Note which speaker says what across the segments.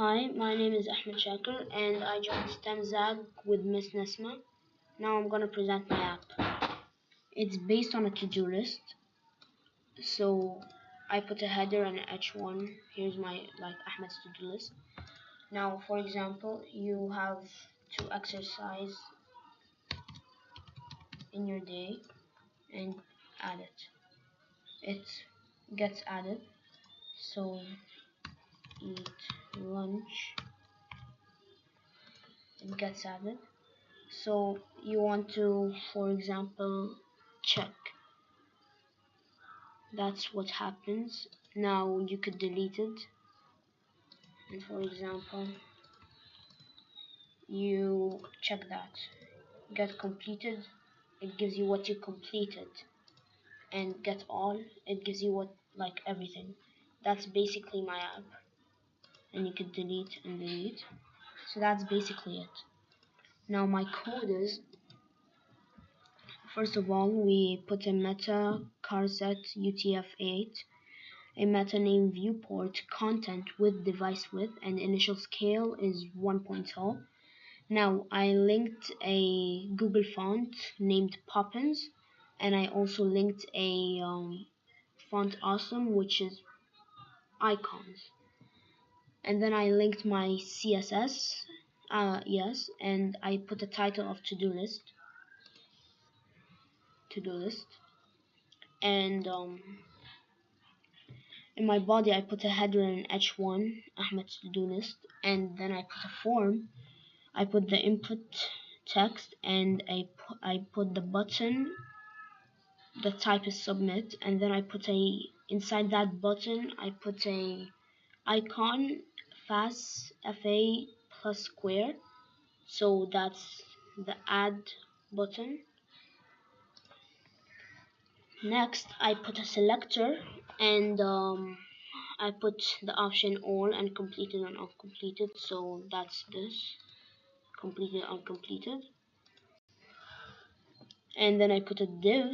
Speaker 1: Hi, my name is Ahmed Shakir and I joined STEM ZAG with Miss Nesma. Now I'm gonna present my app. It's based on a to-do list. So I put a header and an H1. Here's my Ahmed's to-do list. Now for example, you have to exercise in your day and add it. It gets added. So eat lunch, it gets added. So you want to, for example, check. That's what happens. Now you could delete it, and for example, you check that, get completed, it gives you what you completed, and get all, it gives you what, everything. That's basically my app, and you could delete and delete. So that's basically it. Now my code is, first of all, we put a meta charset UTF-8, a meta name viewport content with device width, and initial scale is 1.0. Now I linked a Google font named Poppins, and I also linked a font awesome, which is icons. And then I linked my CSS, yes, and I put a title of to-do list, and in my body I put a header and H1, Ahmed's to-do list, and then I put a form. I put the input text, and I put the button, the type is submit, and then I put inside that button I put a icon, fast FA plus square, so that's the add button. Next I put a selector, and I put the option all and completed and uncompleted, so that's this, completed, uncompleted. And then I put a div,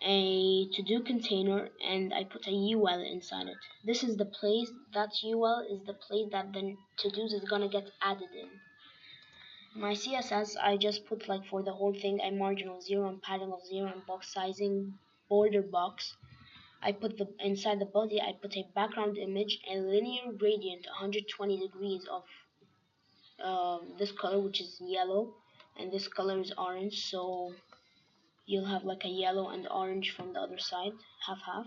Speaker 1: a to-do container, and I put a UL inside it. This is the place, that UL is the place that the to-dos is gonna get added in. My CSS, I just put, for the whole thing, a margin of 0 and padding of 0 and box sizing border box. I put inside the body I put a background image, a linear gradient 120 degrees of this color, which is yellow, and this color is orange, so you'll have a yellow and orange from the other side, half.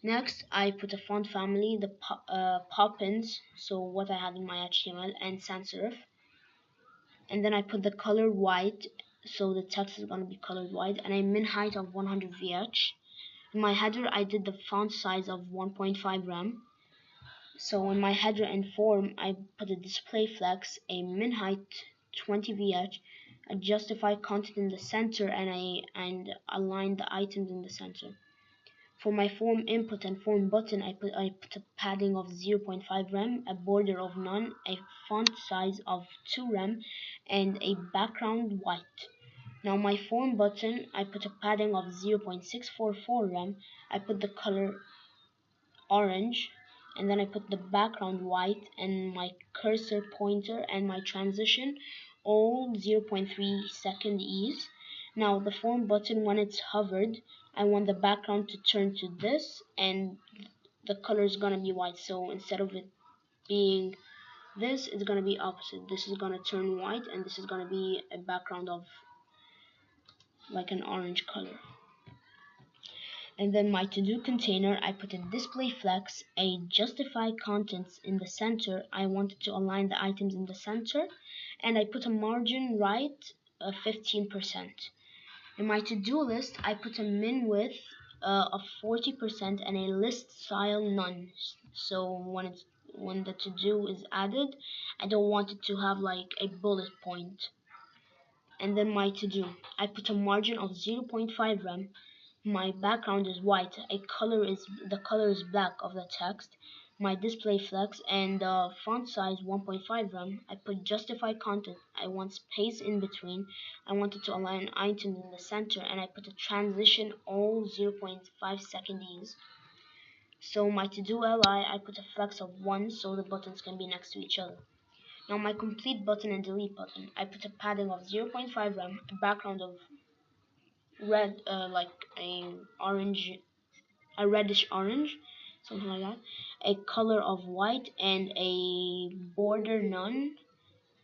Speaker 1: Next I put a font family, the Poppins, so what I had in my HTML, and sans serif. And then I put the color white, so the text is going to be colored white, and a min height of 100 VH. In my header I did the font size of 1.5 rem. So in my header and form I put a display flex, a min height 20 VH, a justify content in the center, and align the items in the center. For my form input and form button I put a padding of 0.5 rem, a border of none, a font size of 2 rem, and a background white. Now my form button I put a padding of 0.644 rem, I put the color orange, and then I put the background white, and my cursor pointer and my transition all 0.3 second ease. Now the form button, when it's hovered, I want the background to turn to this, and the color is gonna be white, so instead of it being this, it's gonna be opposite. This is gonna turn white, and this is gonna be a background of an orange color. And then my to-do container, I put a display flex, a justify contents in the center. I wanted to align the items in the center, and I put a margin right of 15%. In my to-do list, I put a min width of 40% and a list style none. So when the to-do is added, I don't want it to have a bullet point. And then my to-do, I put a margin of 0.5 rem. My background is white, the color is black of the text. My display flex, and font size 1.5 rem. I put justify content, I want space in between, I wanted to align items in the center, and I put a transition all 0.5 second ease. So my to-do li, I put a flex of 1 so the buttons can be next to each other. Now my complete button and delete button, I put a padding of 0.5 rem, a background of red, like a reddish orange, something like that, a color of white, and a border none.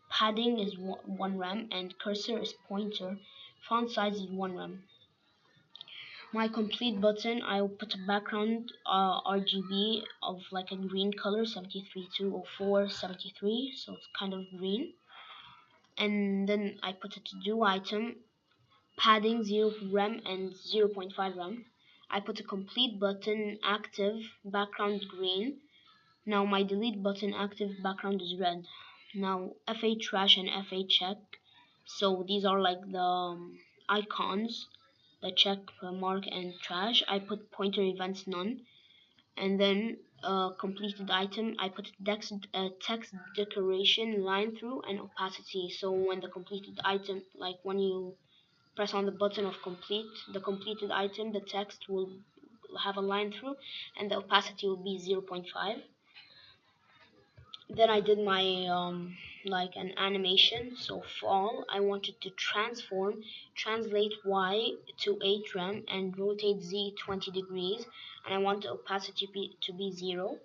Speaker 1: Padding is 1 rem, and cursor is pointer. Font size is 1 rem. My complete button, I will put a background RGB of like a green color, 7320473, so it's kind of green. And then I put a to-do item, padding 0 rem and 0.5 rem. I put a complete button active, background green. Now my delete button active, background is red. Now FA trash and FA check, so these are like the icons, the check mark and trash. I put pointer events none. And then completed item, I put text decoration, line through, and opacity. So when the completed item, like when you press on the button of complete the completed item, the text will have a line through and the opacity will be 0.5. Then I did my like an animation. So fall, I wanted to translate Y to 8 rem and rotate Z 20 degrees, and I want the opacity to be 0.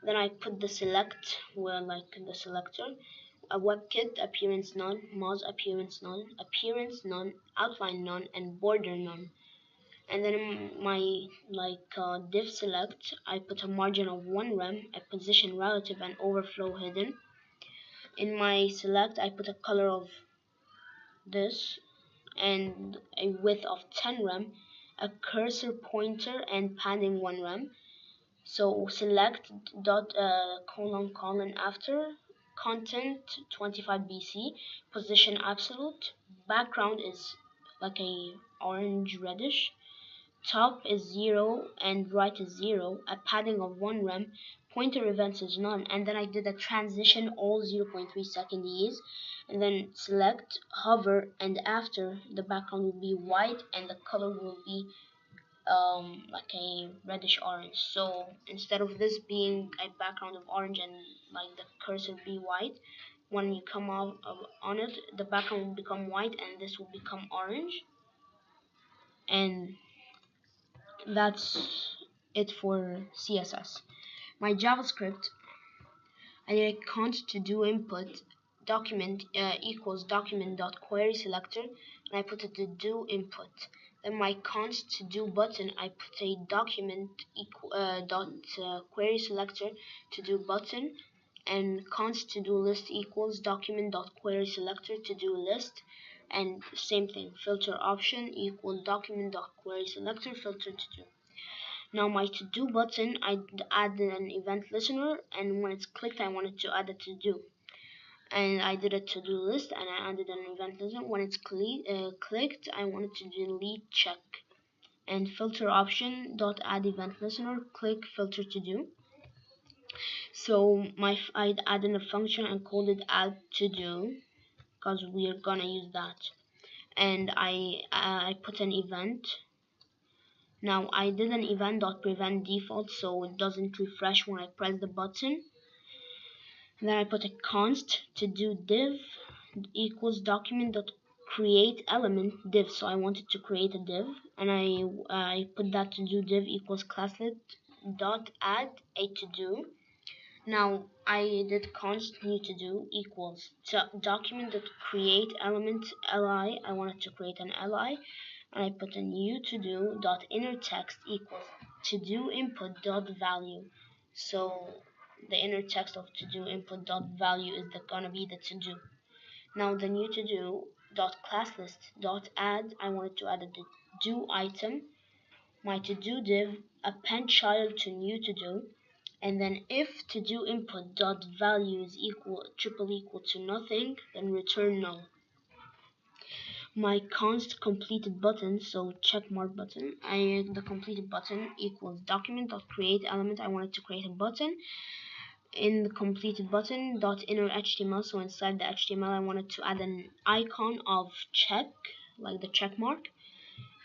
Speaker 1: Then I put the select, where like the selector, a WebKit appearance none, Moz appearance none, outline none, and border none. And then in my div select, I put a margin of 1 rem, a position relative, and overflow hidden. In my select, I put a color of this and a width of 10 rem, a cursor pointer, and padding 1 rem. So select dot colon after content 25 BC, position absolute, background is like a orange reddish, top is 0 and right is 0, a padding of 1 rem, pointer events is none. And then I did a transition all 0.3 second ease, and then select, hover, and after the background will be white and the color will be like a reddish orange. So instead of this being a background of orange and like the cursor be white, when you come out on it, the background will become white and this will become orange. And that's it for CSS. My JavaScript, I did a const to do input document equals document dot query selector, and I put a to do input. Then my const to do button, I put a document query selector to do button, and const to do list equals document dot query selector to do list, and same thing, filter option equals document dot query selector filter to do. Now my to do button, I added an event listener, and when it's clicked I wanted to add a to do. And I did a to-do list and I added an event listener. When it's clicked, I wanted to delete check. And filter option dot add event listener, click filter to do. So I'd added a function and called it add to do because we are gonna use that. And I put an event. Now I did an event dot prevent default so it doesn't refresh when I press the button. And then I put a const to do div equals document dot create element div. So I wanted to create a div, and I put that to do div equals classlet dot add a to do. Now I did const new to do equals document dot create element li. I wanted to create an li, and I put a new to do dot inner text equals to do input dot value. So the inner text of to do input dot value is gonna be the to do. Now the new to do dot class list dot add, I wanted to add a do item, my to do div append child to new to do, and then if to do input dot value is equal to nothing, then return null. My const completed button, so check mark button, the completed button equals document dot create element. I wanted to create a button. In the completed button dot inner HTML, so inside the HTML I wanted to add an icon of check, like the check mark.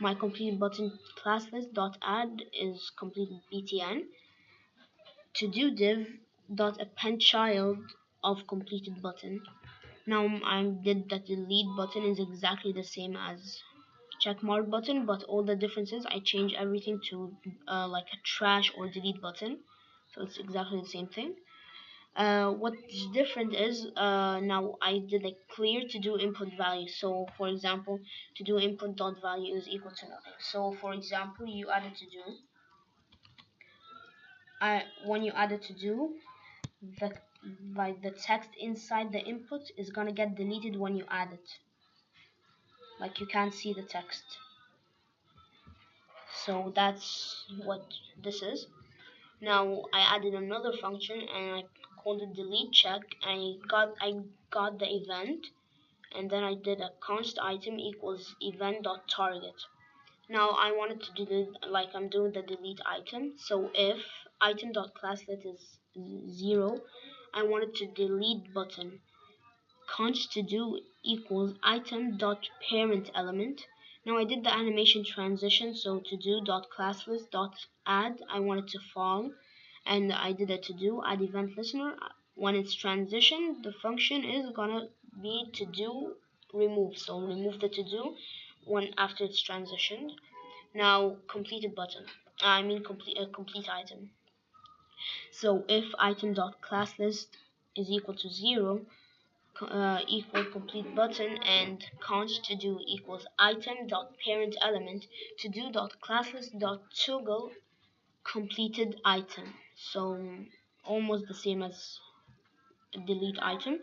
Speaker 1: My completed button class list dot add is completed btn. to do div dot append child of completed button. Now I did that delete button is exactly the same as checkmark button, but all the differences I change everything to like a trash or delete button, so it's exactly the same thing. What's different is now I did a clear to do input value. So for example, to do input dot value is equal to nothing. So for example, you added to do. When you add it to do, the text inside the input is gonna get deleted when you add it. Like you can't see the text. So that's what this is. Now I added another function and I called it delete check. I got the event, and then I did a const item equals event.target. Now I wanted to delete, like I'm doing the delete item. So if item.classlet is 0, I wanted to delete button. Const to do equals item.parent element. Now I did the animation transition, so to do dot classless dot add, I wanted to fall, and I did a to do add event listener. When it's transitioned, the function is gonna be to do remove, so remove the to do when after it's transitioned. Now completed button, I mean complete item. So if item dot classlist is equal to 0, equal complete button, and const to do equals item dot parent element to do dot classless dot toggle completed item. So almost the same as delete item.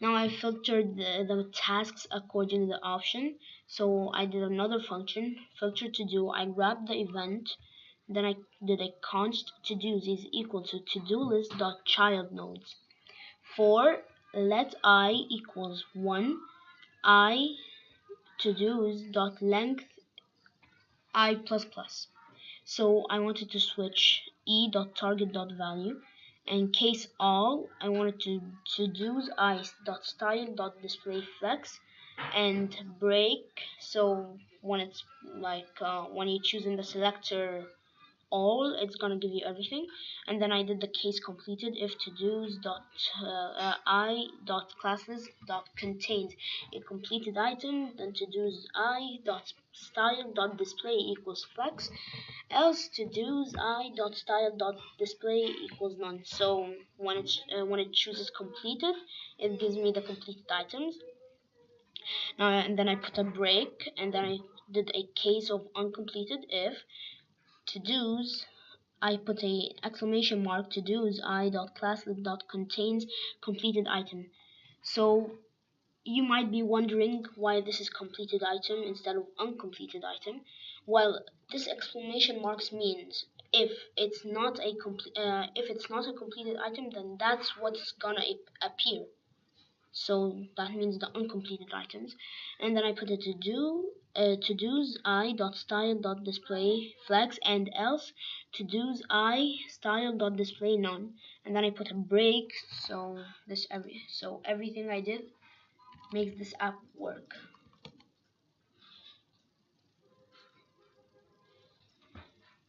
Speaker 1: Now I filtered the tasks according to the option. So I did another function, filter to do. I grabbed the event, then I did a const to do's is equal to do list dot child nodes. For let I equals 1, I to do's dot length I plus plus. So I wanted to switch e dot target dot value, and case all I wanted to do's I dot style dot display flex, and break. So when it's like when you choose in the selector all, it's gonna give you everything. And then I did the case completed if to do's dot I dot classless dot contains a completed item, then to do's I dot style dot display equals flex, else to do's I dot style dot display equals none. So when it chooses completed, it gives me the completed items. And then I put a break, and then I did a case of uncompleted if to do's I put a exclamation mark to do's I dot classless dot contains completed item. So you might be wondering why this is completed item instead of uncompleted item. Well, this exclamation marks means if it's not a completed item, then that's what's gonna appear. So that means the uncompleted items. And then I put a to do's I dot style dot display flex, and else to do's I style dot display none. And then I put a break. So everything I did makes this app work.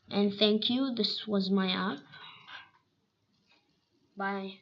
Speaker 1: And thank you. This was my app. Bye.